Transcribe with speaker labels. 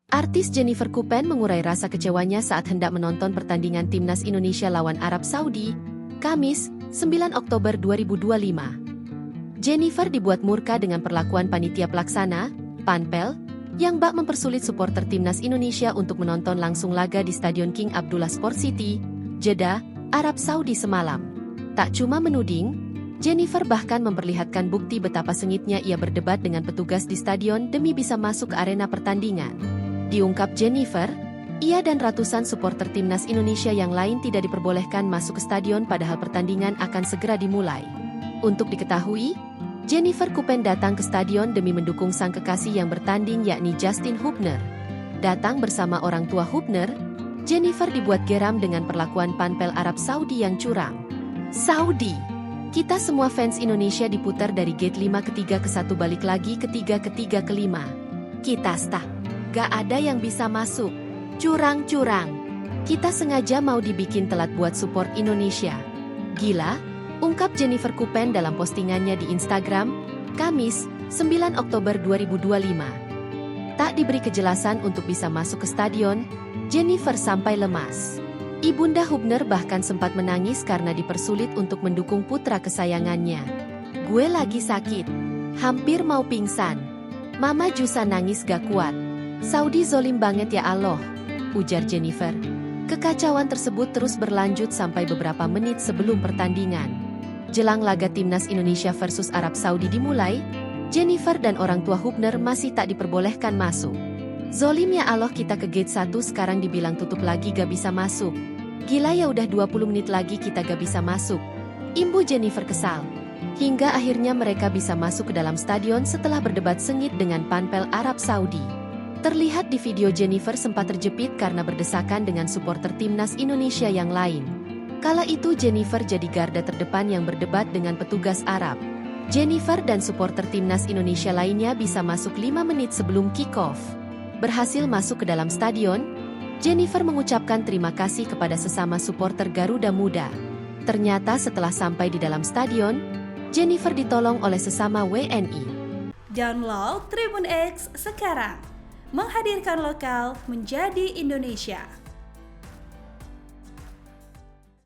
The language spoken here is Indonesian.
Speaker 1: Artis Jennifer Kupen mengurai rasa kecewanya saat hendak menonton pertandingan Timnas Indonesia lawan Arab Saudi, Kamis, 9 Oktober 2025. Jennifer dibuat murka dengan perlakuan panitia pelaksana, Panpel, yang bak mempersulit supporter Timnas Indonesia untuk menonton langsung laga di Stadion King Abdullah Sport City, Jeddah, Arab Saudi semalam. Tak cuma menuding, Jennifer bahkan memperlihatkan bukti betapa sengitnya ia berdebat dengan petugas di stadion demi bisa masuk ke arena pertandingan. Diungkap Jennifer, ia dan ratusan supporter Timnas Indonesia yang lain tidak diperbolehkan masuk ke stadion padahal pertandingan akan segera dimulai. Untuk diketahui, Jennifer Kupen datang ke stadion demi mendukung sang kekasih yang bertanding yakni Justin Hubner. Datang bersama orang tua Hubner, Jennifer dibuat geram dengan perlakuan Panpel Arab Saudi yang curang. Saudi, kita semua fans Indonesia diputar dari gate 5 ke 3 ke 1 balik lagi ke 3 ke 3 ke 5. Kita stuck. Gak ada yang bisa masuk. Curang-curang. Kita sengaja mau dibikin telat buat support Indonesia. Gila, ungkap Jennifer Kupen dalam postingannya di Instagram, Kamis, 9 Oktober 2025. Tak diberi kejelasan untuk bisa masuk ke stadion, Jennifer sampai lemas. Ibunda Hubner bahkan sempat menangis karena dipersulit untuk mendukung putra kesayangannya. Gue lagi sakit. Hampir mau pingsan. Mama Jusa nangis gak kuat. Saudi zolim banget ya Allah, ujar Jennifer. Kekacauan tersebut terus berlanjut sampai beberapa menit sebelum pertandingan. Jelang laga Timnas Indonesia versus Arab Saudi dimulai, Jennifer dan orang tua Hubner masih tak diperbolehkan masuk. Zolim ya Allah, kita ke gate 1 sekarang dibilang tutup lagi gak bisa masuk. Gila ya, udah 20 menit lagi kita gak bisa masuk. Imbu Jennifer kesal. Hingga akhirnya mereka bisa masuk ke dalam stadion setelah berdebat sengit dengan Panpel Arab Saudi. Terlihat di video Jennifer sempat terjepit karena berdesakan dengan supporter Timnas Indonesia yang lain. Kala itu Jennifer jadi garda terdepan yang berdebat dengan petugas Arab. Jennifer dan supporter Timnas Indonesia lainnya bisa masuk 5 menit sebelum kick-off. Berhasil masuk ke dalam stadion, Jennifer mengucapkan terima kasih kepada sesama supporter Garuda Muda. Ternyata setelah sampai di dalam stadion, Jennifer ditolong oleh sesama WNI.
Speaker 2: Download Tribun X sekarang. Menghadirkan lokal menjadi Indonesia.